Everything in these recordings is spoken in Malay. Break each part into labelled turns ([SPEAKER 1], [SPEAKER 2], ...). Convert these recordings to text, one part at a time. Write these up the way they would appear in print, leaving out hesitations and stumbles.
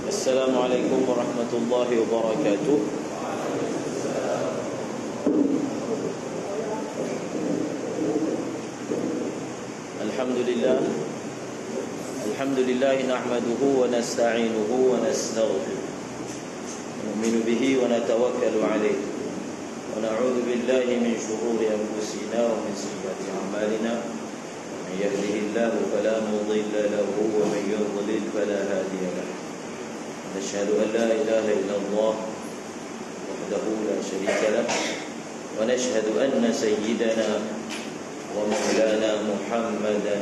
[SPEAKER 1] Assalamualaikum warahmatullahi wabarakatuh. Alhamdulillah nahmaduhu wa nasta'inuhu wa nastaghfiruh wa nu'minu bihi wa natawakkalu alayhi wa na'udzu billahi min shururi anfusina wa min sayyiati a'malina man yahdihillahu fala mudilla lahu wa man yudlil fala hadiya lahu. نشهد أن لا إله إلا الله وحده لا شريك له ونشهد أن سيدنا ومولانا محمدا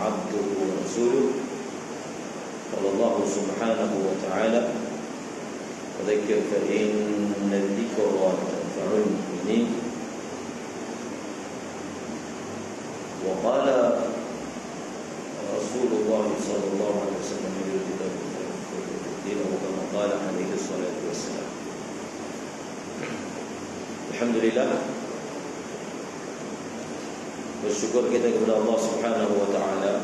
[SPEAKER 1] عبده ورسوله قال الله سبحانه وتعالى وذكر فإن الذكرى تنفع المؤمنين وقال رسول الله صلى الله عليه وسلم كما قال عليه الصلاة والسلام. Alhamdulillah, bersyukur kita kepada Allah Subhanahu wa taala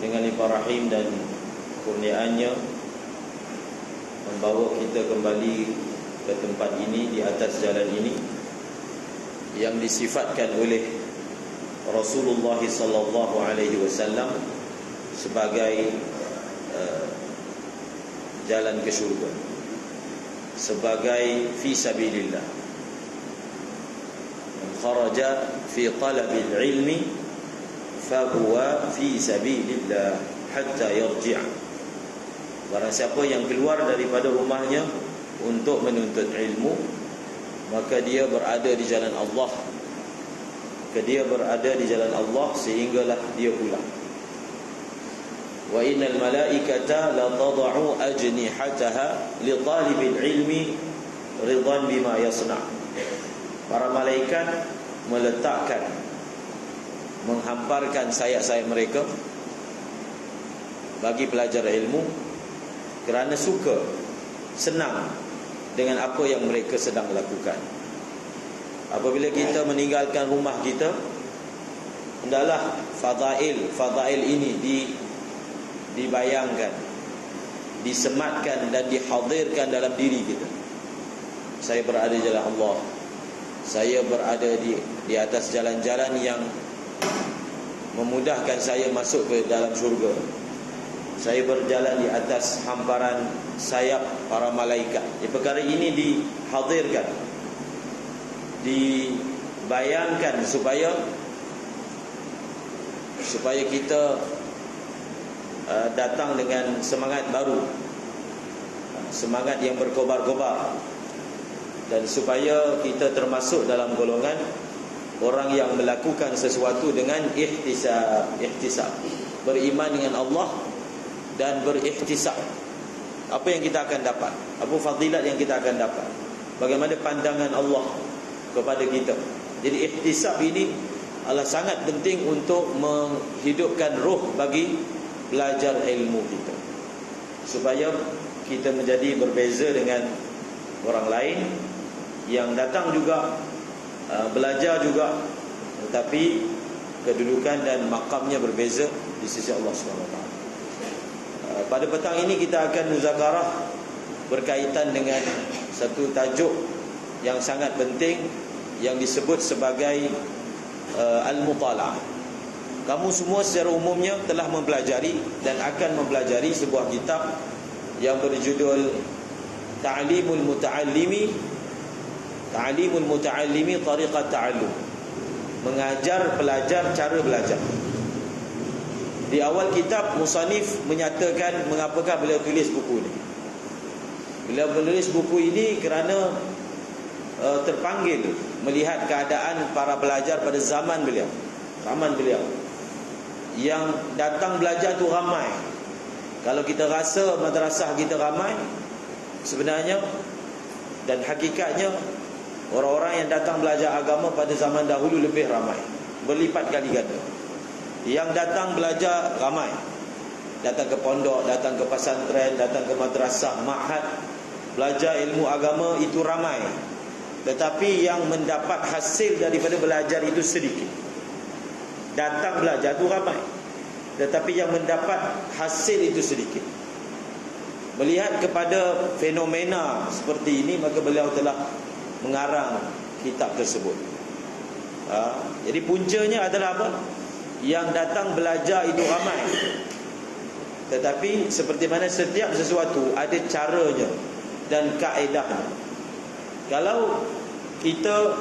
[SPEAKER 1] dengan limpah rahim dan kurniaannya membawa kita kembali ke tempat ini, di atas jalan ini yang disifatkan oleh Rasulullah sallallahu alaihi wasallam sebagai jalan ke syurga, sebagai fi sabilillah. Man kharaja fi talabil ilmi fahuwa fi sabilillah hatta yarji'. Barang siapa yang keluar daripada rumahnya untuk menuntut ilmu, maka dia berada di jalan Allah. Maka dia berada di jalan Allah sehinggalah dia pulang. Wa innal malaikata la tad'u ajnihataha li talibil ilmi ridan bima yasna'. Para malaikat meletakkan, menghamparkan sayap-sayap mereka bagi pelajar ilmu kerana suka, senang dengan apa yang mereka sedang lakukan. Apabila kita meninggalkan rumah kita, hendaklah fadail ini dibayangkan, disematkan dan dihadirkan dalam diri kita. Saya berada di jalan Allah, saya berada di atas jalan-jalan yang memudahkan saya masuk ke dalam syurga. Saya berjalan di atas hamparan sayap para malaikat. Perkara ini dihadirkan, dibayangkan supaya kita datang dengan semangat baru, semangat yang berkobar-kobar, dan supaya kita termasuk dalam golongan orang yang melakukan sesuatu dengan ihtisab, beriman dengan Allah dan berihtisab. Apa yang kita akan dapat, apa fadilat yang kita akan dapat, bagaimana pandangan Allah kepada kita. Jadi ihtisab ini adalah sangat penting untuk menghidupkan roh bagi belajar ilmu kita, supaya kita menjadi berbeza dengan orang lain yang datang juga belajar juga, tetapi kedudukan dan makamnya berbeza di sisi Allah SWT. Pada petang ini kita akan muzakarah berkaitan dengan satu tajuk yang sangat penting yang disebut sebagai al-mutala'ah. Kamu semua secara umumnya telah mempelajari dan akan mempelajari sebuah kitab yang berjudul Ta'limul Muta'allimi Tariqat Ta'allum, mengajar pelajar cara belajar. Di awal kitab, musannif menyatakan mengapakah beliau tulis buku ini. Beliau menulis buku ini kerana terpanggil melihat keadaan para pelajar pada zaman beliau. yang datang belajar tu ramai. Kalau kita rasa madrasah kita ramai, sebenarnya dan hakikatnya orang-orang yang datang belajar agama pada zaman dahulu lebih ramai, berlipat kali ganda. Yang datang belajar ramai, datang ke pondok, datang ke pesantren, datang ke madrasah, ma'had, belajar ilmu agama itu ramai. Tetapi yang mendapat hasil daripada belajar itu sedikit. Datang belajar itu ramai, tetapi yang mendapat hasil itu sedikit. Melihat kepada fenomena seperti ini, maka beliau telah mengarang kitab tersebut. Jadi puncanya adalah apa? Yang datang belajar itu ramai, tetapi seperti mana setiap sesuatu ada caranya dan kaedahnya. Kalau kita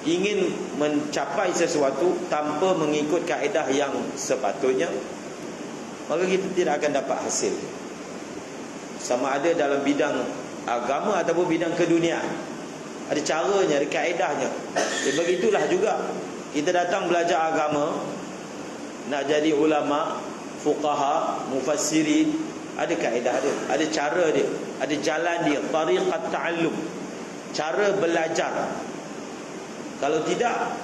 [SPEAKER 1] ingin mencapai sesuatu tanpa mengikut kaedah yang sepatutnya, maka kita tidak akan dapat hasil. Sama ada dalam bidang agama ataupun bidang keduniaan, ada caranya, ada kaedahnya. Begitulah juga kita datang belajar agama, nak jadi ulama, fuqaha, mufassirin, ada kaedah dia, ada cara dia, ada jalan dia, tariqat ta'allum, cara belajar. Kalau tidak,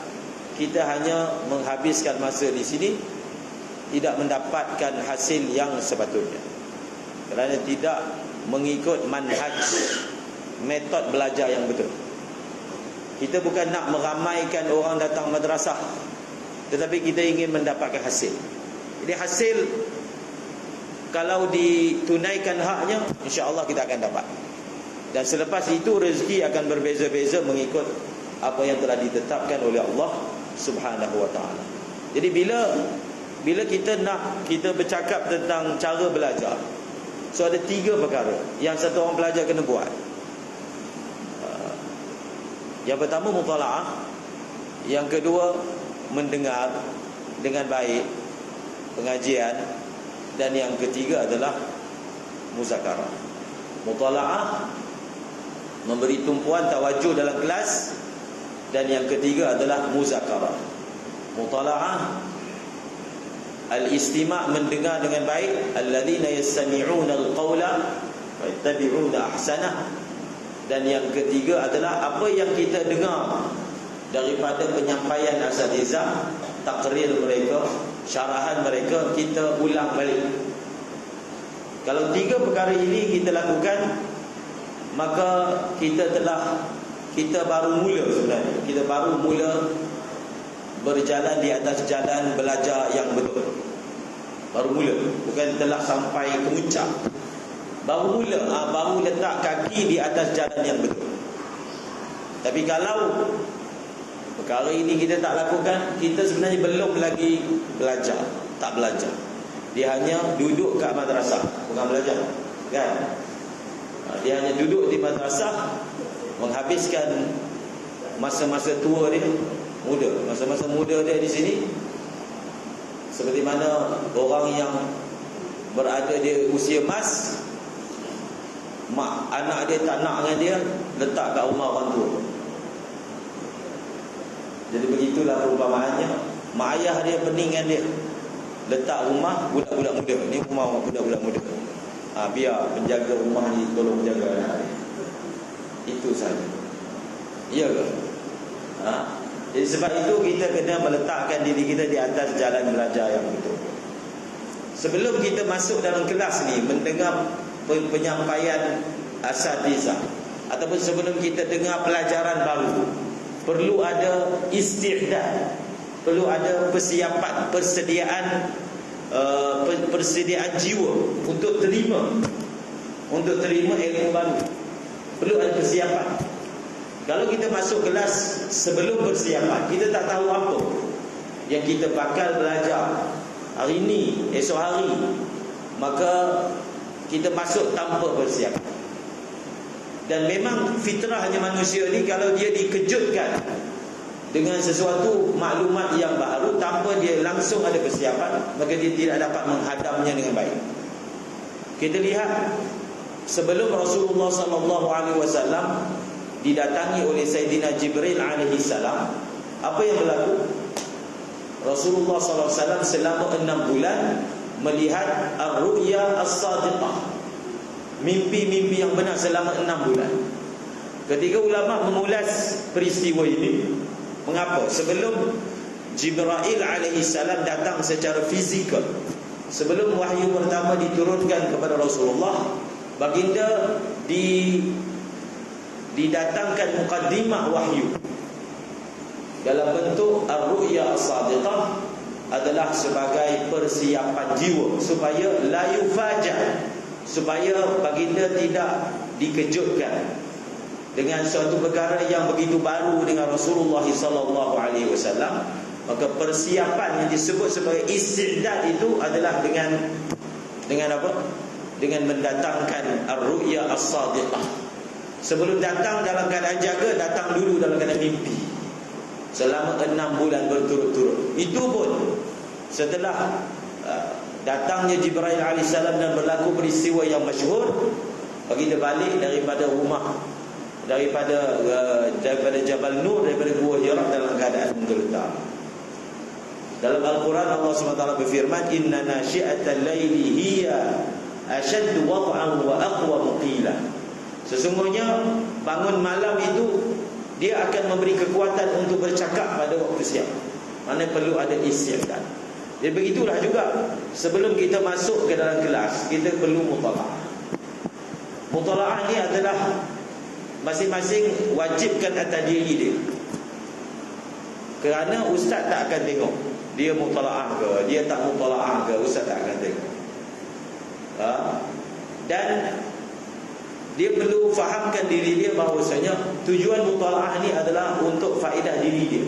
[SPEAKER 1] kita hanya menghabiskan masa di sini, tidak mendapatkan hasil yang sepatutnya, kerana tidak mengikut manhaj, metod belajar yang betul. Kita bukan nak meramaikan orang datang madrasah, tetapi kita ingin mendapatkan hasil. Jadi hasil, kalau ditunaikan haknya, insya-Allah kita akan dapat. Dan selepas itu rezeki akan berbeza-beza mengikut apa yang telah ditetapkan oleh Allah Subhanahu wa taala. Jadi bila kita bercakap tentang cara belajar, so ada 3 perkara yang satu orang pelajar kena buat. Yang pertama mutalaah, yang kedua mendengar dengan baik pengajian, dan yang ketiga adalah muzakarah. Mutalaah, memberi tumpuan tawajuh dalam kelas, dan yang ketiga adalah muzakarah. Mutalaah, al-istima', mendengar dengan baik, alladzina yastami'una al-qawla wa yattabi'una ahsanah. Dan yang ketiga adalah apa yang kita dengar daripada penyampaian asatizah, takrir mereka, syarahan mereka, kita ulang balik. Kalau 3 perkara ini kita lakukan, maka kita baru mula sebenarnya. Kita baru mula berjalan di atas jalan belajar yang betul. Baru mula, bukan telah sampai ke puncak. Baru mula, baru letak kaki di atas jalan yang betul. Tapi kalau perkara ini kita tak lakukan, kita sebenarnya belum lagi belajar, tak belajar. Dia hanya duduk kat madrasah, bukan belajar, kan? Dia hanya duduk di madrasah, menghabiskan masa-masa tua dia, masa-masa muda dia di sini. Seperti mana orang yang berada di usia emas, anak dia tak nak dengan dia, letak kat rumah orang tua. Jadi begitulah perumpamaannya. Mak ayah dia peningan dia, letak rumah budak-budak muda. Ni rumah budak-budak muda. Biar penjaga rumah ni tolong jaga anak dia. Itu saja. Iya ke? Jadi sebab itu kita kena meletakkan diri kita di atas jalan belajar yang betul. Sebelum kita masuk dalam kelas ni, mendengar penyampaian asatizah, ataupun sebelum kita dengar pelajaran baru, perlu ada isti'dad, perlu ada persiapan, persediaan jiwa untuk terima ilmu baru. Perlu ada persiapan. Kalau kita masuk kelas sebelum persiapan, kita tak tahu apa yang kita bakal belajar hari ini, esok hari, maka kita masuk tanpa persiapan. Dan memang fitrahnya manusia ni, kalau dia dikejutkan dengan sesuatu maklumat yang baru tanpa dia langsung ada persiapan, maka dia tidak dapat menghadamnya dengan baik. Kita lihat sebelum Rasulullah SAW didatangi oleh Sayyidina Jibril alaihi salam, apa yang berlaku? Rasulullah SAW selama 6 bulan melihat ar-ru'ya as-sadiqah, mimpi-mimpi yang benar selama 6 bulan. Ketika ulama mengulas peristiwa ini, mengapa? Sebelum Jibril alaihi salam datang secara fizikal, sebelum wahyu pertama diturunkan kepada Rasulullah, baginda didatangkan mukaddimah wahyu dalam bentuk ar-ru'ya as-sadiqah, adalah sebagai persiapan jiwa supaya la yufaja, supaya baginda tidak dikejutkan dengan suatu perkara yang begitu baru dengan Rasulullah sallallahu alaihi wasallam. Maka persiapan yang disebut sebagai istidad itu adalah dengan apa? Dengan mendatangkan ar-ru'ya as-sadiqah. Sebelum datang dalam keadaan jaga, datang dulu dalam keadaan mimpi selama 6 bulan berturut-turut. Itu pun setelah datangnya Jibril alaihissalam dan berlaku peristiwa yang masyhur, baginda balik daripada rumah, daripada Jabal Nur, daripada Gua Hira dalam keadaan menggeletar. Dalam Al-Quran Allah SWT berfirman, inna nasyi'atal laili hiya ashaddu wad'an wa aqwa qila. Sesungguhnya bangun malam itu dia akan memberi kekuatan untuk bercakap pada waktu siang. Mana perlu ada istiadat. Jadi begitulah juga sebelum kita masuk ke dalam kelas, kita perlu mutalaah. Mutalaah ni adalah masing-masing wajibkan atas diri dia. Kerana ustaz tak akan tengok dia mutalaah ke, dia tak mutalaah ke, ustaz tak akan tengok. Dan dia perlu fahamkan diri dia bahawasanya tujuan mutalaah ni adalah untuk faedah diri dia,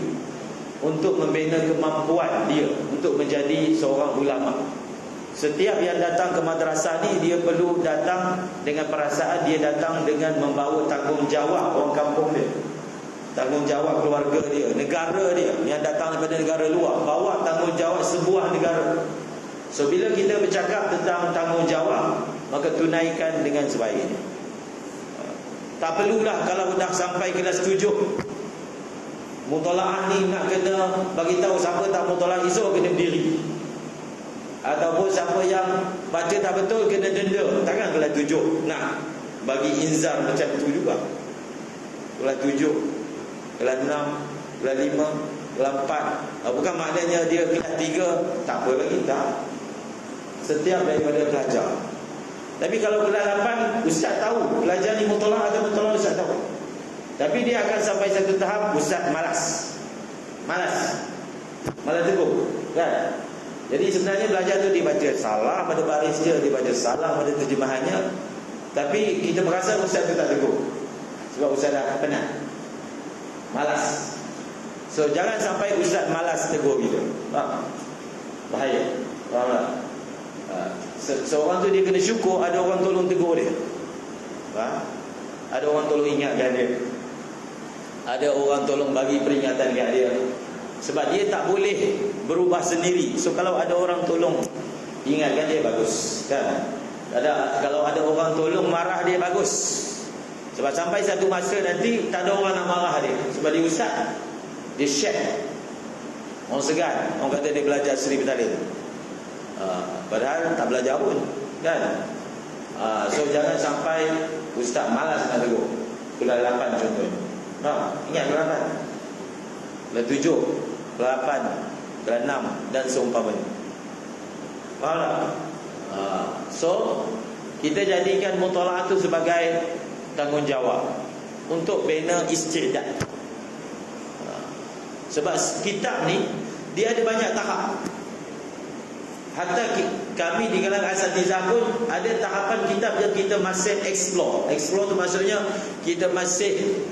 [SPEAKER 1] untuk membina kemampuan dia untuk menjadi seorang ulama. Setiap yang datang ke madrasah ni, dia perlu datang dengan perasaan dia datang dengan membawa tanggungjawab orang kampung dia, tanggungjawab keluarga dia, negara dia. Yang datang daripada negara luar bawa tanggungjawab sebuah negara. So bila kita bercakap tentang tanggungjawab, maka tunaikan dengan sebaiknya. Tak perlulah kalau dah sampai kelas 7 mutalaah ni nak kena bagi tahu siapa tak mutalaah esok kena berdiri, ataupun siapa yang baca tak betul kena denda. Takkan kelas 7 nak bagi inzar macam tu juga. Kelas 7, kelas 6, kelas 5, kelas 4, bukan maknanya dia kelas 3 tak apa lagi, tak. Setiap daripada pelajar. Tapi kalau kelas 8, ustaz tahu pelajar ni mutalaah atau mutalaah, ustaz tahu. Tapi dia akan sampai satu tahap ustaz malas tegur, kan? Jadi sebenarnya belajar tu dia baca salah pada baris dia baca salah pada terjemahannya. Tapi kita merasa ustaz tu tak tegur sebab ustaz dah penat, malas. So jangan sampai ustaz malas tegur kita. Bahaya. Faham tak? Seorang tu dia kena syukur ada orang tolong tegur dia. Ada orang tolong ingatkan dia, ada orang tolong bagi peringatan kat dia. Sebab dia tak boleh berubah sendiri. So kalau ada orang tolong ingatkan dia, bagus, kan? Kalau ada orang tolong marah dia, bagus. Sebab sampai satu masa nanti tak ada orang nak marah dia. Sebab dia ustaz, dia share. Orang segan, orang kata dia belajar Sri Bertalin, padahal tak belajar pun, kan? So jangan sampai ustaz malas nak tegur. Kelas 8 contohnya, ingat kelas 8, kelas 7, kelas 8, kelas 6 dan seumpamanya. Faham tak? So kita jadikan mutalaah itu sebagai tanggungjawab untuk bina istidad. Sebab kitab ni dia ada banyak tahap. Hatta kami di kalangan asatizah pun ada tahapan kitab yang kita masih explore. Explore tu maksudnya kita masih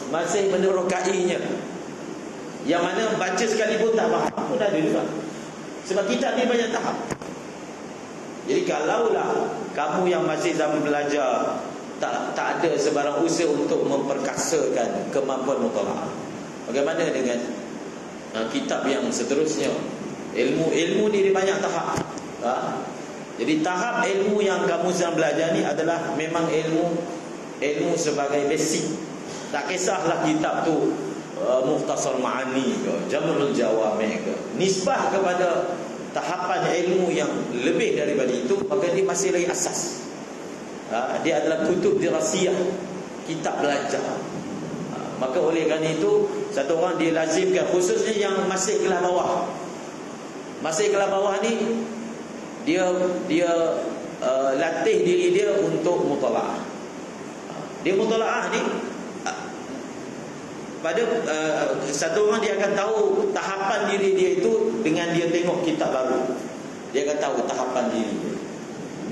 [SPEAKER 1] masih menerokainya. Yang mana baca sekalipun tak faham pun ada juga. Sebab kitab ni banyak tahap. Jadi kalaulah kamu yang masih zaman belajar tak ada sebarang usaha untuk memperkasakan kemampuan mutalaah, bagaimana dengan kitab yang seterusnya? Ilmu ni dia banyak tahap. Jadi tahap ilmu yang kamu sedang belajar ni adalah memang ilmu sebagai basic. Tak kisahlah kitab tu Mukhtasar Ma'ani ke, Jam'ul Jawami' ke, nisbah kepada tahapan ilmu yang lebih daripada itu, maka dia masih lagi asas. Dia adalah kutub dirasiyah, kitab belajar. Maka oleh kerana itu, satu orang dia lazimkan, khususnya yang masih kelas bawah. Masih kelas bawah ni, dia latih diri dia untuk mutalaah. Dia mutalaah ni, pada satu orang dia akan tahu tahapan diri dia itu dengan dia tengok kitab baru. Dia akan tahu tahapan diri dia.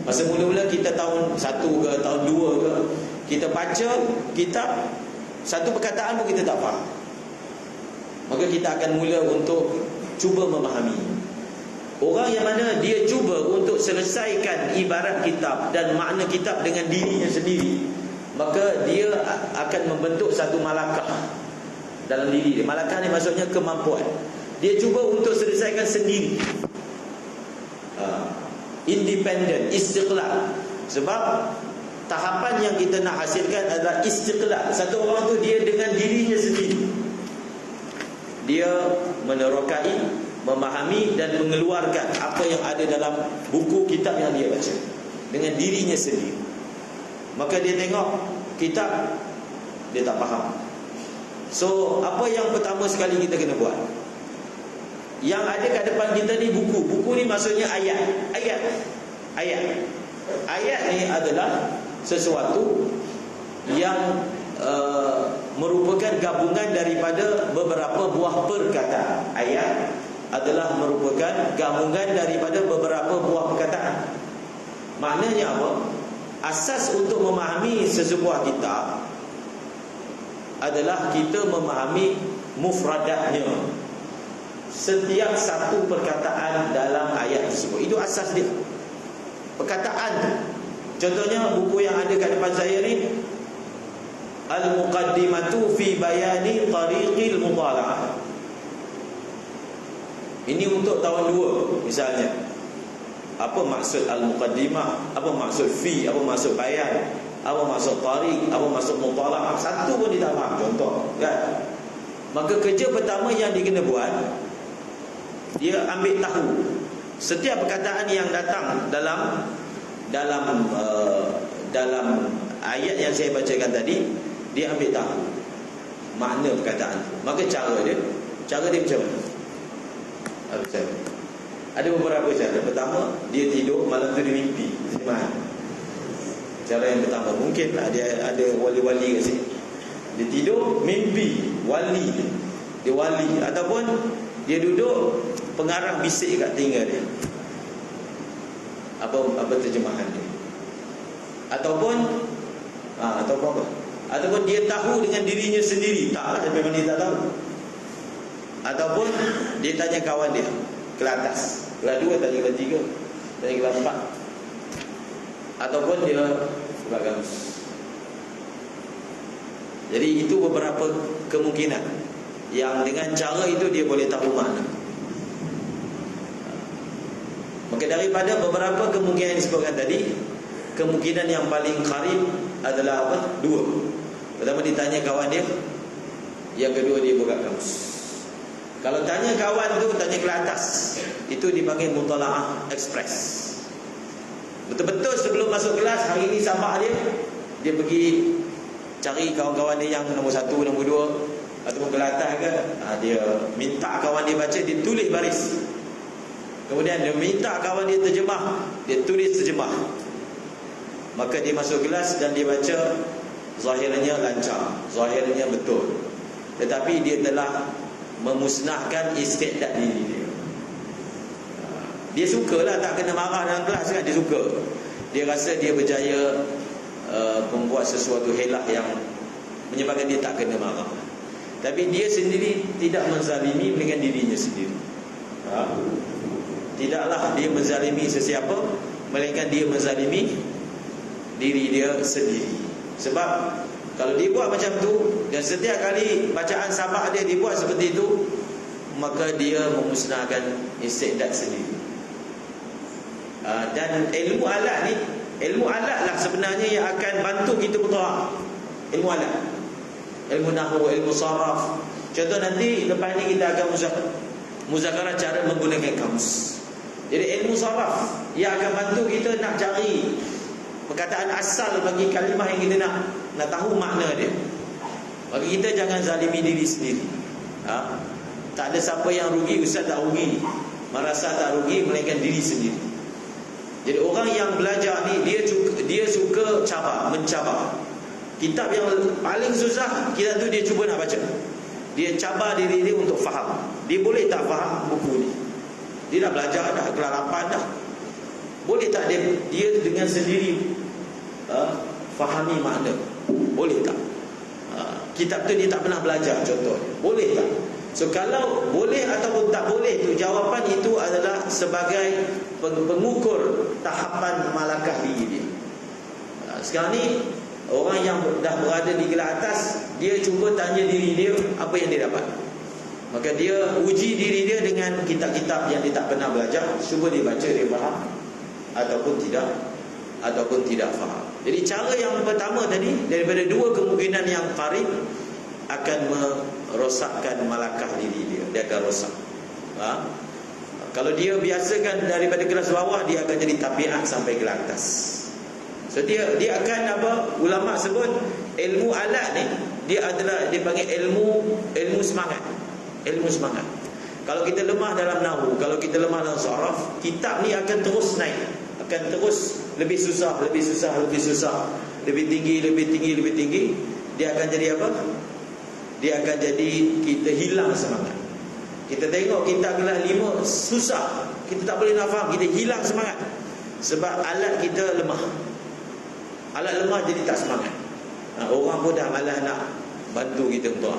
[SPEAKER 1] Masa mula-mula kita tahun 1 ke tahun 2 ke, kita baca kitab, satu perkataan pun kita tak faham. Maka kita akan mula untuk cuba memahami. Orang yang mana dia cuba untuk selesaikan ibarat kitab dan makna kitab dengan dirinya sendiri, maka dia akan membentuk satu malakah dalam diri dia. Malakah ni maksudnya kemampuan. Dia cuba untuk selesaikan sendiri, independent, istiqlal. Sebab tahapan yang kita nak hasilkan adalah istiqlal. Satu orang tu dia dengan dirinya sendiri, dia menerokai, memahami dan mengeluarkan apa yang ada dalam buku kitab yang dia baca dengan dirinya sendiri. Maka dia tengok kitab, dia tak faham. So apa yang pertama sekali kita kena buat? Yang ada kat depan kita ni buku. Buku ni maksudnya ayat. Ayat ni adalah sesuatu yang merupakan gabungan daripada beberapa buah perkataan. Ayat adalah merupakan gabungan daripada beberapa buah perkataan. Maknanya apa? Asas untuk memahami sesebuah kitab adalah kita memahami mufradatnya, setiap satu perkataan dalam ayat tersebut. Itu asas dia, perkataan. Contohnya buku yang ada kat depan saya ni, Al-Muqaddimatu fi Bayani Tariqil Mutala'ah. Ini untuk tahun 2 misalnya. Apa maksud Al-Muqaddimah, apa maksud fi, apa maksud bayan, apa maksud tariq, apa maksud mutala'ah, satu pun dia tak faham, contoh kan? Maka kerja pertama yang dia kena buat, dia ambil tahu setiap perkataan yang datang dalam ayat yang saya bacakan tadi. Dia ambil tahu makna perkataan. Maka cara dia macam mana? Ada beberapa cara. Pertama, dia tidur, malam tu dia mimpi. Cara yang pertama, mungkin ada wali-wali kat sini. Dia tidur, mimpi wali. Dia wali. Ataupun dia duduk, pengarang bisik kat telinga dia. Apa terjemahan dia? Ataupun dia tahu dengan dirinya sendiri. Taklah, memang dia tak tahu. Ataupun dia tanya kawan dia, kelas atas, kelas 2, tanya kelas 3, tanya kelas 4. Ataupun dia buka gamis. Jadi itu beberapa kemungkinan yang dengan cara itu dia boleh tahu makna. Maka daripada beberapa kemungkinan yang disebutkan tadi, kemungkinan yang paling qarib adalah apa? 2. Pertama dia tanya kawan dia, yang kedua dia buka gamis. Kalau tanya kawan tu, tanya kelas atas, itu dipanggil mutalaah ekspres. Betul-betul sebelum masuk kelas, hari ni sabak dia pergi cari kawan-kawan dia yang nombor 1, nombor 2 ataupun kelas atas ke, dia minta kawan dia baca, dia tulis baris. Kemudian dia minta kawan dia terjemah, dia tulis terjemah. Maka dia masuk kelas dan dia baca, zahirnya lancar, zahirnya betul, tetapi dia telah memusnahkan istiqdad diri dia. Dia sukalah tak kena marah dalam kelas kan, dia suka. Dia rasa dia berjaya membuat sesuatu helah yang menyebabkan dia tak kena marah. Tapi dia sendiri tidak menzalimi dengan dirinya sendiri. Tidaklah dia menzalimi sesiapa, melainkan dia menzalimi diri dia sendiri. Sebab kalau dia buat macam tu, dan setiap kali bacaan sabak dia dibuat seperti itu, maka dia memusnahkan istiqdad sendiri. Dan ilmu alat ni, ilmu alat lah sebenarnya yang akan bantu kita berdoa. Ilmu alat, ilmu nahwu, ilmu saraf, Contoh nanti lepas ni kita akan muzakarah cara menggunakan kamus. Jadi ilmu saraf yang akan bantu kita nak cari perkataan asal bagi kalimah yang kita nak tahu makna dia. Bagi kita jangan zalimi diri sendiri. Tak ada siapa yang rugi, ustaz tak rugi, merasa tak rugi, melainkan diri sendiri. Jadi orang yang belajar ni dia suka mencabar. Kitab yang paling susah kita tu dia cuba nak baca. Dia cabar diri dia untuk faham. Dia boleh tak faham buku ni? Dia dah belajar dah kelas 8 dah. Boleh tak dia dengan sendiri fahami makna? Boleh tak? Kitab tu dia tak pernah belajar contohnya. Boleh tak? So kalau boleh ataupun tak boleh tu, jawapan itu adalah sebagai pengukur tahapan malakah diri dia. Sekarang ni orang yang dah berada di kelas atas, dia cuba tanya diri dia apa yang dia dapat. Maka dia uji diri dia dengan kitab-kitab yang dia tak pernah belajar. Cuba dia baca, dia faham ataupun tidak faham. Jadi cara yang pertama tadi, daripada dua kemungkinan yang qarib, akan merosakkan malakah diri dia. Dia akan rosak. Kalau dia biasakan daripada kelas bawah, dia akan jadi tabiat sampai kelas atas. So dia akan ulama sebut ilmu alat ni, dia panggil ilmu semangat. Ilmu semangat. Kalau kita lemah dalam nahwu, kalau kita lemah dalam saraf, kitab ni akan terus naik, akan terus lebih susah, lebih tinggi. Dia akan jadi apa? Dia akan jadi kita hilang semangat. Kita tengok kitab kelas 5 susah, kita tak boleh nak faham, kita hilang semangat. Sebab alat kita lemah. Alat lemah jadi tak semangat. Orang pun dah malas nak bantu kita untuk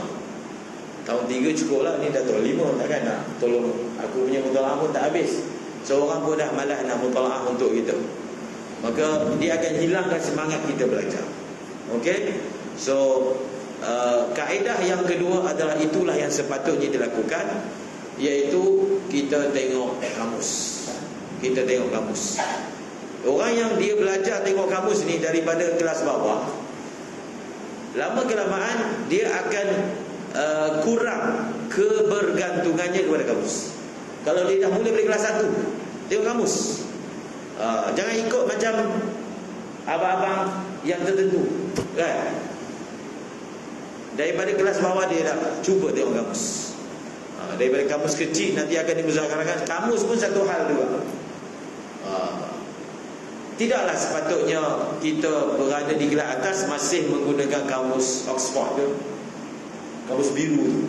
[SPEAKER 1] tahun 3 cukup lah, ni dah tahun 5, takkan nak tolong. Aku punya mutalaah pun tak habis. Seorang pun dah malas nak mutalaah untuk kita. Maka dia akan hilangkan semangat kita belajar. Okey. So kaedah yang kedua adalah itulah yang sepatutnya dilakukan, iaitu kita tengok kamus. Kita tengok kamus. Orang yang dia belajar tengok kamus ni daripada kelas bawah, lama kelamaan dia akan kurang kebergantungannya kepada kamus. Kalau dia dah mula dari kelas 1, tengok kamus. Jangan ikut macam abang-abang yang tertentu, kan? Daripada kelas bawah dia dah cuba tengok kamus. Daripada kamus kecil nanti akan dimuzakarakan. Kamus pun satu hal juga. Tidaklah sepatutnya kita berada di kelas atas masih menggunakan kamus Oxford tu, kamus biru tu.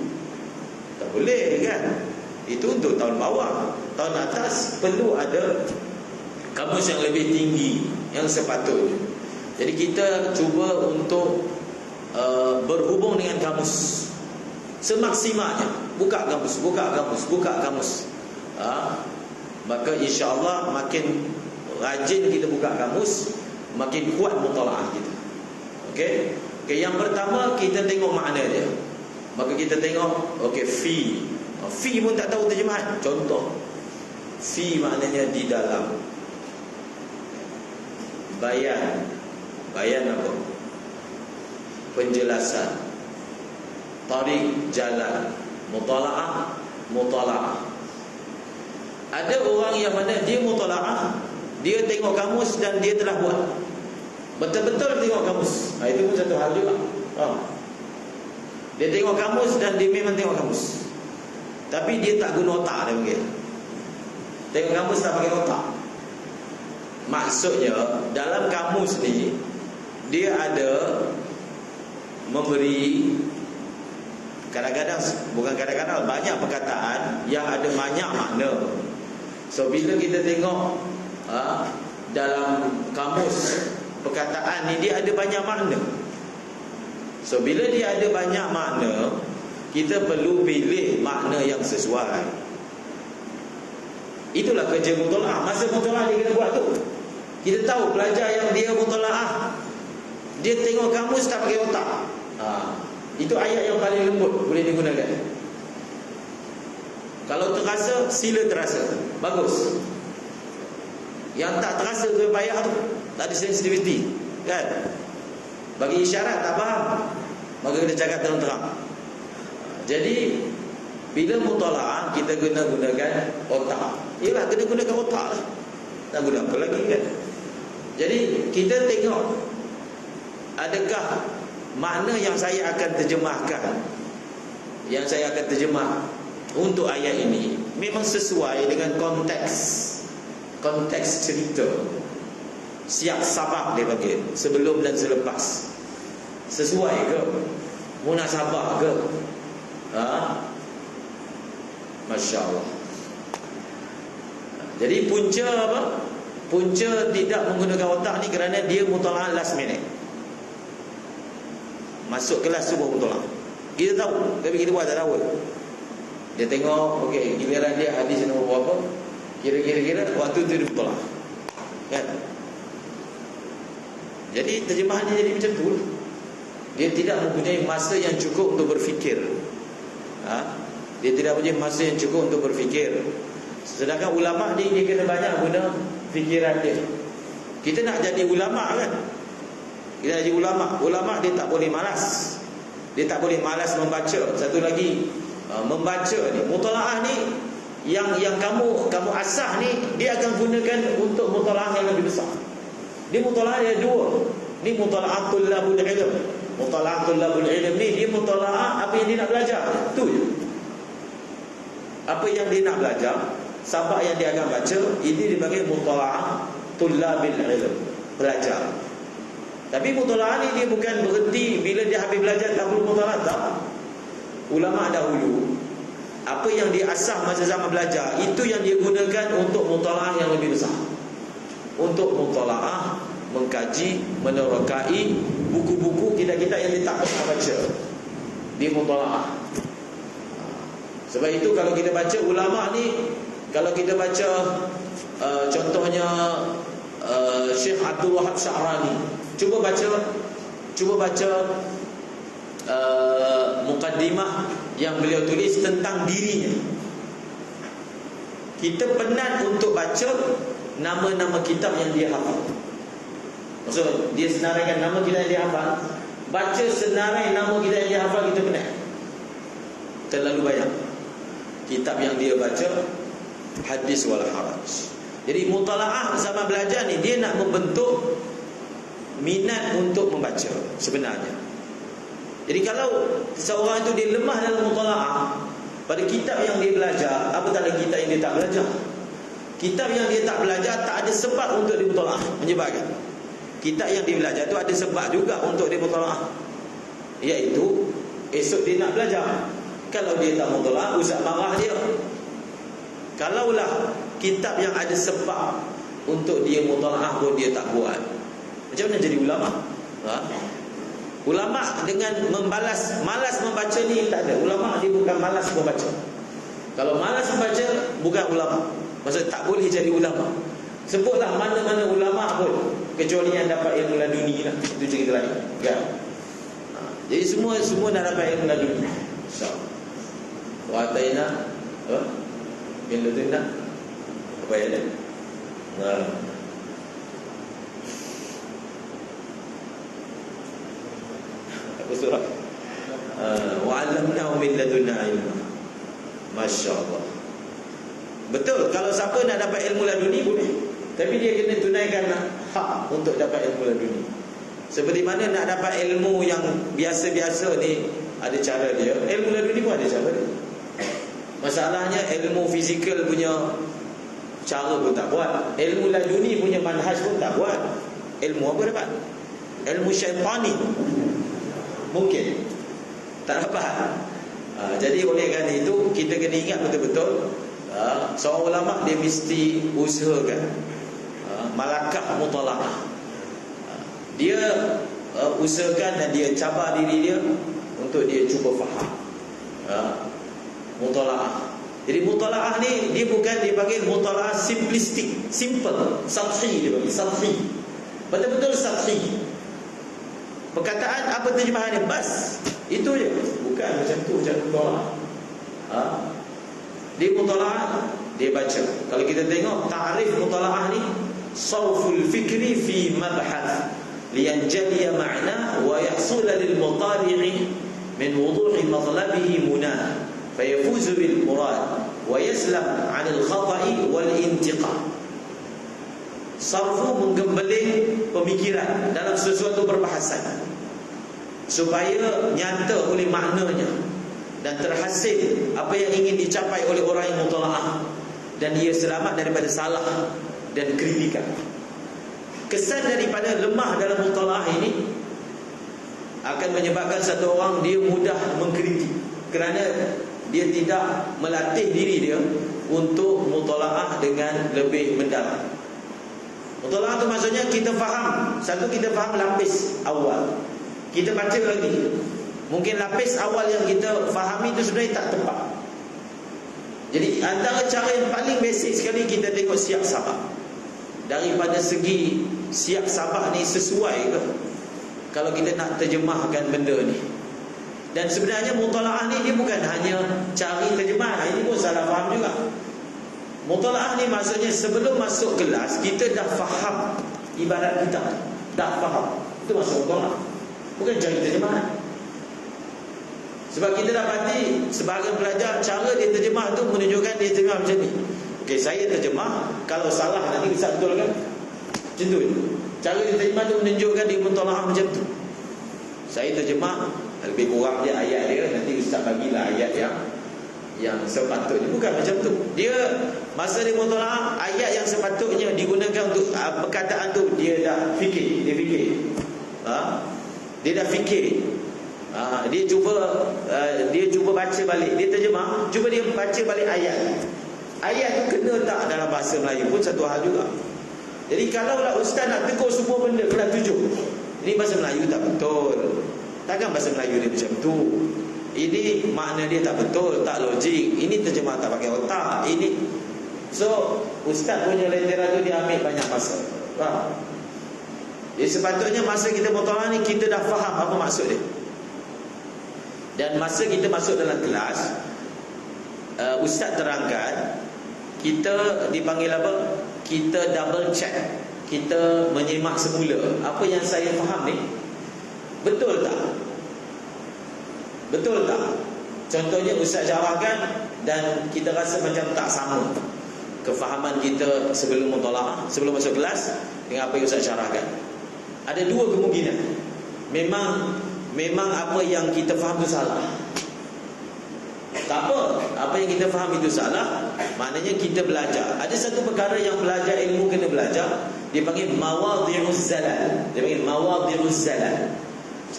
[SPEAKER 1] Tak boleh, kan? Itu untuk tahun bawah. Tahun atas perlu ada kamus yang lebih tinggi, yang sepatutnya. Jadi kita cuba untuk berhubung dengan kamus semaksimalnya. Buka kamus. Maka insya-Allah makin rajin kita buka kamus, makin kuat mutalaah kita. Okey. Yang pertama kita tengok makna dia. Maka kita tengok fi. Fi pun tak tahu terjemahan. Contoh, fi maknanya di dalam. Bayan apa? Penjelasan. Tariq, jalan. Mutalaah. Ada orang yang mana dia mutalaah, dia tengok kamus dan dia telah buat. Betul-betul tengok kamus. Itu pun satu hal juga. Dia tengok kamus dan dia memang tengok kamus, tapi dia tak guna otak, dia panggil. Tengok kamus tak pakai otak. Maksudnya dalam kamus ni dia ada memberi, kadang-kadang, bukan kadang-kadang, banyak perkataan yang ada banyak makna. So bila kita tengok dalam kamus perkataan ni, dia ada banyak makna. So bila dia ada banyak makna, kita perlu pilih makna yang sesuai. Itulah kerja mutalaah. Masa mutalaah dia kena buat tu. Kita tahu pelajar yang dia mutalaah, dia tengok kamus tak pakai otak. Itu ayat yang paling lembut boleh digunakan. Kalau terasa, sila terasa, bagus. Yang tak terasa tu payah tu, tak ada sensitivity, kan? Bagi isyarat tak faham, maka kita cakap terang-terang. Jadi bila mutalaah kita gunakan otak. Yalah, kena gunakan otak lah. Nak guna apa lagi kan? Jadi kita tengok adakah makna yang saya akan terjemahkan, yang saya akan terjemah untuk ayat ini memang sesuai dengan konteks cerita, siap sabak dia panggil, sebelum dan selepas. Sesuai ke? Munasabah ke? Masya Allah. Jadi punca apa? Punca tidak menggunakan otak ni kerana dia mutalaah last minute. Masuk kelas subuh mutalaah. Kita tahu, tapi kita buat tak tahu. Dia tengok, okey, giliran dia hadis nombor berapa, kira-kira waktu tu dia mutalaah. Kan? Jadi terjemahannya jadi macam tu. Dia tidak mempunyai masa yang cukup untuk berfikir. Dia tidak mempunyai masa yang cukup untuk berfikir. Sedangkan ulama ni dia kena banyak guna fikiran dia. Kita nak jadi ulama kan? Kita jadi ulama. Ulama dia tak boleh malas. Dia tak boleh malas membaca. Satu lagi, membaca ni, mutalaah ni yang kamu asah ni, dia akan gunakan untuk mutalaah yang lebih besar. Dia mutalaah dia dua. Ni mutalaah tullabul ilm. Mutalaah tullabul ilm ni dia mutalaah apa yang dia nak belajar. Tu je. Apa yang dia nak belajar, sabak yang dia akan baca, ini dipanggil mutalaah tullabil ilm, belajar. Tapi mutalaah ni dia bukan berhenti bila dia habis belajar tak perlu mutalaah, tak. Ulama dahulu apa yang dia asah masa zaman belajar, itu yang dia gunakan untuk mutalaah yang lebih besar. Untuk mutalaah, mengkaji, menerokai buku-buku kita-kita yang dia tak pernah baca. Dia mutalaah. Sebab itu kalau kita baca ulama ni, kalau kita baca contohnya Syekh Abdul Wahab Sya'rani, cuba baca mukaddimah yang beliau tulis tentang dirinya. Kita penat untuk baca nama-nama kitab yang dia hafal. Maksud dia senaraikan nama kita yang dia hafal. Baca senarai nama kita yang dia hafal, kita penat. Terlalu banyak kitab yang dia baca, hadis wal haraj. Jadi mutalaah sama belajar ni, dia nak membentuk minat untuk membaca sebenarnya. Jadi kalau seorang itu dia lemah dalam mutalaah pada kitab yang dia belajar, apatah lagi kitab yang dia tak belajar. Kitab yang dia tak belajar tak ada sebab untuk dia mutalaah, menyebabkan kitab yang dia belajar tu ada sebab juga untuk dia mutalaah, iaitu esok dia nak belajar. Kalau dia tak mutalaah, ustaz marah dia. Kalaulah kitab yang ada sebab untuk dia mutalaah pun dia tak buat, macam mana jadi ulama? Ulama dengan malas membaca ni tak ada. Ulama dia bukan malas membaca. Kalau malas membaca bukan ulama. Maksud tak boleh jadi ulama. Sebutlah mana-mana ulama pun, kecuali yang dapat ilmu laduni lah. Itu cerita lain kan? Jadi semua nak dapat ilmu laduni, InsyaAllah. Wa ataina min ladunna apa ya dia? Apa surah? Wa 'allamnahu min ladunna ilma. Masya-Allah. Betul, kalau siapa nak dapat ilmu laduni boleh, tapi dia kena tunaikan hak untuk dapat ilmu laduni. Seperti mana nak dapat ilmu yang biasa-biasa ni ada cara dia, ilmu laduni pun ada cara dia. Masalahnya ilmu fizikal punya cara pun tak buat, ilmu laduni punya manhaj pun tak buat. Ilmu apa dapat? Ilmu syaitani mungkin tak dapat. Jadi oleh kerana itu kita kena ingat betul-betul, seorang ulama dia mesti usahakan malakah mutalaah. Dia usahakan dan dia cabar diri dia untuk dia cuba faham mutalaah. Jadi mutalaah ni dia bukan dia panggil mutalaah simplistik, simple, sathi, dia panggil sathi. Betul-betul sathi. Perkataan apa terjemahannya? Bas. Itu je. Bukan macam tu, macam mutalaah. Dia mutalaah, dia baca. Kalau kita tengok ta'rif mutalaah ni, sawful fikri fi mabhath liyanjaliya ma'na wa yahsul lil mutali'i min wuduhi matlabihi munah fayafuzu bil murad wa yaslam 'anil khata'i wal intiqa. Sarfu menggembeling pemikiran dalam sesuatu perbahasan supaya nyata oleh maknanya dan terhasil apa yang ingin dicapai oleh orang yang mutalaah, dan ia selamat daripada salah dan kritikan. Kesan daripada lemah dalam mutalaah ini akan menyebabkan satu orang dia mudah mengkritik kerana dia tidak melatih diri dia untuk mutalaah dengan lebih mendalam. Mutalaah itu maksudnya kita faham. Satu, kita faham lapis awal, kita baca lagi. Mungkin lapis awal yang kita fahami itu sebenarnya tak tepat. Jadi antara cara yang paling basic sekali, kita tengok siap sabak. Daripada segi siap sabak ni sesuai ke kalau kita nak terjemahkan benda ni. Dan sebenarnya mutalaah ni dia bukan hanya cari terjemahan. Ini pun salah faham juga. Mutalaah ni maksudnya sebelum masuk kelas kita dah faham ibarat kita, dah faham. Itu maksud mutalaah. Bukan cari terjemahan. Sebab kita dapati sebahagian pelajar cara dia terjemah tu menunjukkan dia terjemah macam ni. Okey, saya terjemah, kalau salah nanti bisa betul kan? Macam tu. Cara dia terjemah tu menunjukkan dia mutalaah macam tu. Saya terjemah lebih kurang dia ayat dia, nanti ustaz bagilah ayat yang sepatutnya. Bukan macam tu. Dia masa dia mutalaah, ayat yang sepatutnya digunakan untuk perkataan tu dia dah fikir, dia fikir. Dia dah fikir. Dia cuba baca balik, dia terjemah, cuba dia baca balik ayat. Ayat tu kena tak dalam bahasa Melayu pun satu hal juga. Jadi kalaulah ustaz nak tegur semua benda kena tujuh. Ini bahasa Melayu tak betul. Takkan bahasa Melayu dia macam tu. Ini makna dia tak betul, tak logik. Ini terjemah tak pakai otak. Ini so ustaz punya lentera tu dia ambil banyak masa. Faham? Jadi sepatutnya masa kita mutalaah ni kita dah faham apa maksud dia. Dan masa kita masuk dalam kelas, ustaz terangkan, kita dipanggil apa? Kita double check. Kita menyimak semula apa yang saya faham ni betul tak? Betul tak? Contohnya ustaz jawabkan dan kita rasa macam tak sama kefahaman kita sebelum mutalaah, sebelum masuk kelas dengan apa yang ustaz syarahkan. Ada dua kemungkinan. Memang apa yang kita faham itu salah. Tak apa, apa yang kita faham itu salah, maknanya kita belajar. Ada satu perkara yang belajar ilmu kena belajar, dia panggil mawadhi'uz zalal. Dia panggil mawadhi'uz zalal.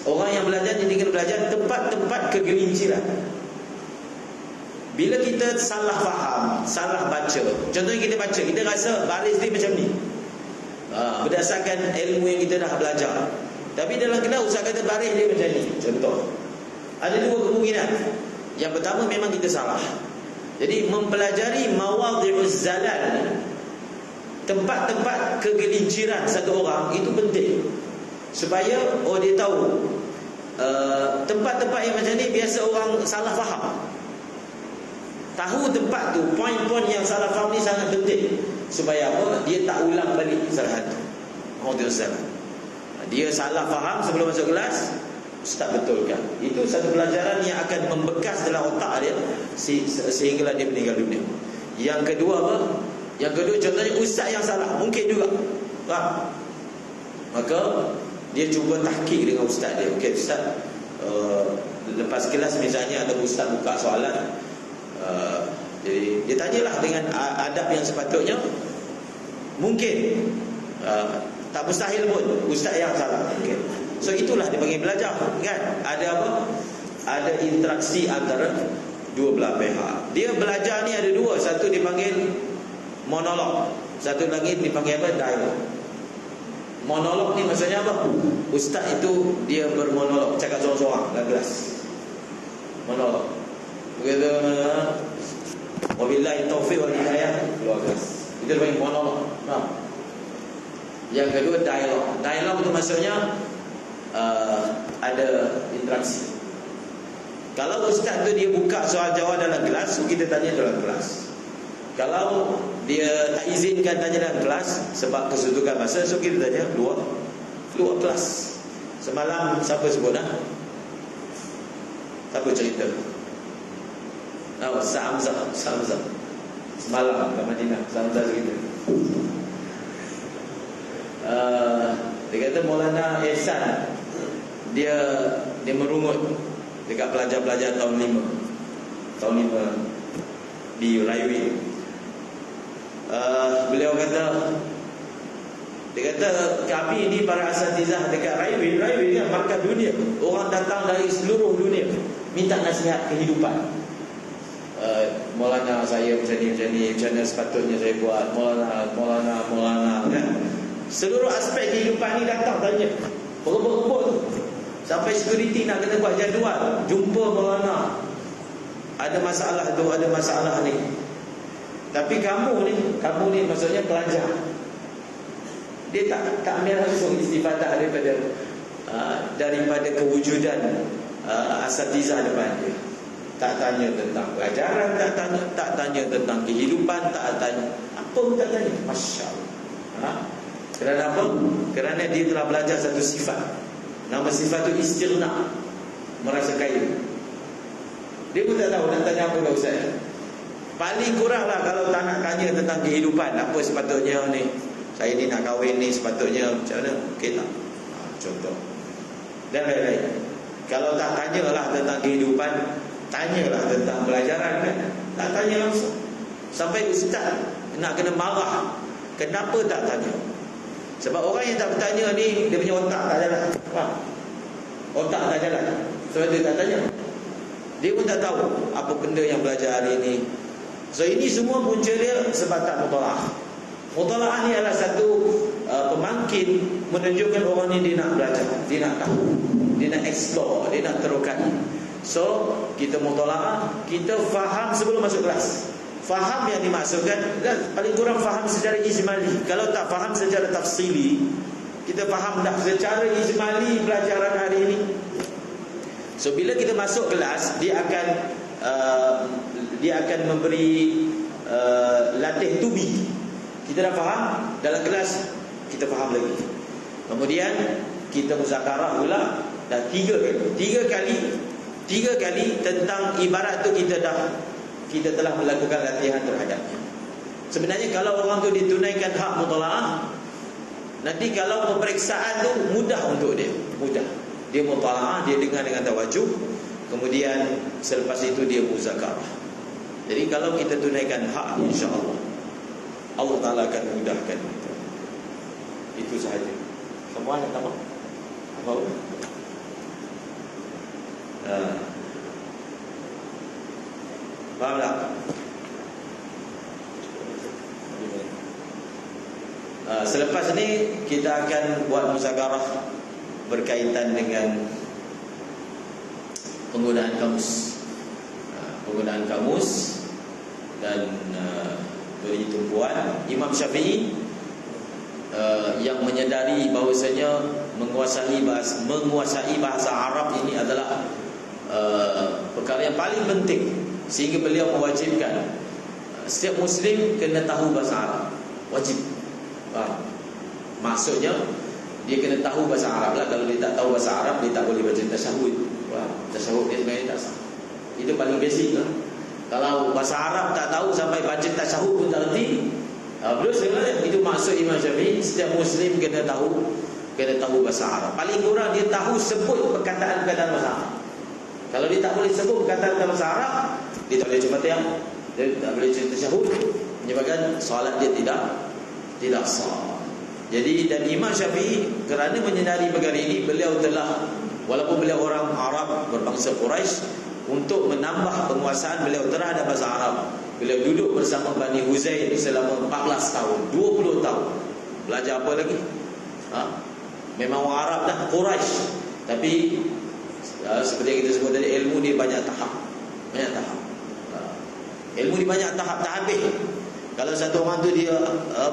[SPEAKER 1] Orang yang belajar dia kena belajar tempat-tempat kegelinciran. Bila kita salah faham, salah baca, contohnya kita baca, kita rasa baris dia macam ni, berdasarkan ilmu yang kita dah belajar. Tapi dalam kelas ustaz kata baris dia macam ni. Contoh, ada dua kemungkinan. Yang pertama memang kita salah. Jadi mempelajari mawadhi'uz zalal, tempat-tempat kegelinciran satu orang itu penting. Supaya dia tahu tempat-tempat yang macam ni biasa orang salah faham. Tahu tempat tu, poin-poin yang salah faham ni sangat penting. Supaya apa? Dia tak ulang balik kesalahan tu. Mawadhi'uz zalal. Dia salah faham sebelum masuk kelas, ustaz betulkan. Itu satu pelajaran yang akan membekas dalam otak dia sehinggalah dia meninggal dunia. Yang kedua apa? Yang kedua contohnya ustaz yang salah, mungkin juga. Maka dia cuba tahqiq dengan ustaz dia. Okey ustaz, lepas kelas misalnya ada ustaz buka soalan, jadi dia tanyalah dengan adab yang sepatutnya. Mungkin tak mustahil pun ustaz yang salah. Okay. So itulah dipanggil belajar kan. Ada apa? Ada interaksi antara dua belah pihak. Dia belajar ni ada dua. Satu dipanggil monolog, satu lagi dipanggil apa? Dialog. Monolog ni maksudnya apa? Ustaz itu dia bermonolog, cakap seorang-seorang dalam kelas. Monolog. Begitu wabillahi taufiq wal hidayah, keluar kelas. Itu dipanggil monolog. Faham? Yang kedua dialog. Dialog itu maksudnya ada interaksi. Kalau ustaz tu dia buka soal jawab dalam kelas, so kita tanya dalam kelas. Kalau dia tak izinkan tanya dalam kelas sebab kesuntukan masa, so kita tanya luar kelas. Semalam siapa sebut aku cerita. Samzah semalam kat Madinah, Samzah cerita. Dia kata Maulana Ihsan dia merungut dekat pelajar-pelajar tahun 5 di Railway. Beliau kata, dia kata kami ni para asatizah dekat Railway ni markah dunia. Orang datang dari seluruh dunia minta nasihat kehidupan. Maulana saya macam ni, macam mana sepatutnya saya buat, Maulana kan. Seluruh aspek kehidupan ni datang tanya. Berebut-rebut tu. Sampai security nak kena buat jadual, jumpa Maulana. Ada masalah tu, ada masalah ni. Tapi kamu ni maksudnya pelajar. Dia tak ambil langsung istifadah daripada kewujudan asatizah depan dia. Tak tanya tentang pelajaran, tak tanya tentang kehidupan, tak tanya apa pun tak tanya. Masya Allah. Kerana apa? Kerana dia telah belajar satu sifat. Nama sifat itu istighna, merasa kaya. Dia pun tak tahu nak tanya apa kat ustaz. Paling kurang lah kalau tak nak tanya tentang kehidupan, apa sepatutnya ni, saya ni nak kahwin ni sepatutnya macam mana, okey tak? Contoh. Dan lain-lain. Kalau tak tanyalah tentang kehidupan, tanyalah tentang pelajaran kan. Tak tanya langsung. Sampai ustaz nak kena marah. Kenapa tak tanya? Sebab orang yang tak bertanya ni, dia punya otak tak jalan. Otak tak jalan. Sebab dia tak tanya. Dia pun tak tahu apa benda yang belajar hari ni. So ini semua punca dia sebab tak mutalaah. Mutalaah ni adalah satu pemangkin menunjukkan orang ni dia nak belajar, dia nak tahu, dia nak explore, dia nak terokan. So kita mutalaah, kita faham sebelum masuk kelas. Faham yang dimaksudkan, dan paling kurang faham secara ijmali. Kalau tak faham secara tafsili, kita faham dah secara ijmali pelajaran hari ini. So bila kita masuk kelas, dia akan memberi latih tubi. Kita dah faham, dalam kelas kita faham lagi. Kemudian kita muzakarah pula dah 3 kali tentang ibarat tu kita telah melakukan latihan terhadapnya. Sebenarnya kalau orang tu ditunaikan hak mutalaah, nanti kalau pemeriksaan tu mudah untuk dia. Mudah. Dia mutalaah, dia dengar dengan tawajuh. Kemudian selepas itu dia muzakarah. Jadi kalau kita tunaikan hak, insya-Allah Allah Ta'ala akan mudahkan kita. Itu sahaja. Semua ada tambah? Apa? Faham tak? Selepas ni kita akan buat muzakarah berkaitan dengan penggunaan kamus. Penggunaan kamus dan beri tumpuan. Imam Syafi'i yang menyedari bahawasanya menguasai bahasa Arab ini adalah perkara yang paling penting, sehingga beliau mewajibkan setiap Muslim kena tahu bahasa Arab. Wajib. Maksudnya dia kena tahu bahasa Arab lah. Kalau dia tak tahu bahasa Arab, dia tak boleh baca tasyahud. Tasyahud dia sebenarnya tak sah. Itu paling basic lah. Kalau bahasa Arab tak tahu sampai baca tasyahud pun tak erti, belum sebenarnya. Itu maksud Imam Syafi'i, setiap Muslim kena tahu bahasa Arab. Paling kurang dia tahu sebut perkataan-perkataan bahasa Arab. Kalau dia tak boleh sebut perkataan bahasa Arab, dia tak boleh baca Fatihah, dia tak boleh baca tasyahud, menyebabkan solat dia tidak sah. Jadi dan Imam Syafi'i kerana menyedari perkara ini, beliau telah, walaupun beliau orang Arab berbangsa Quraisy, untuk menambah penguasaan beliau terhadap bahasa Arab, beliau duduk bersama Bani Huzail selama 14 tahun, 20 tahun. Belajar apa lagi? Memang orang Arab dah, Quraisy, tapi seperti yang kita sebut tadi, ilmu ni banyak tahap. Ilmu ni banyak tahap, tak habis. Kalau satu orang tu dia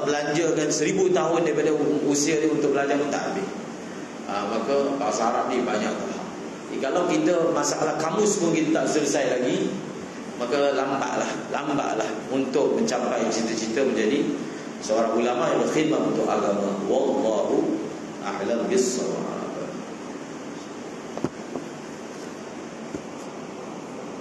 [SPEAKER 1] belanjakan 1000 tahun daripada usia dia untuk belajar pun tak habis. Maka bahasa Arab ni banyak tahap. Jadi kalau kita masalah kamus pun kita tak selesai lagi, maka lambatlah untuk mencapai cita-cita menjadi seorang ulama yang berkhidmat untuk agama. Wallahu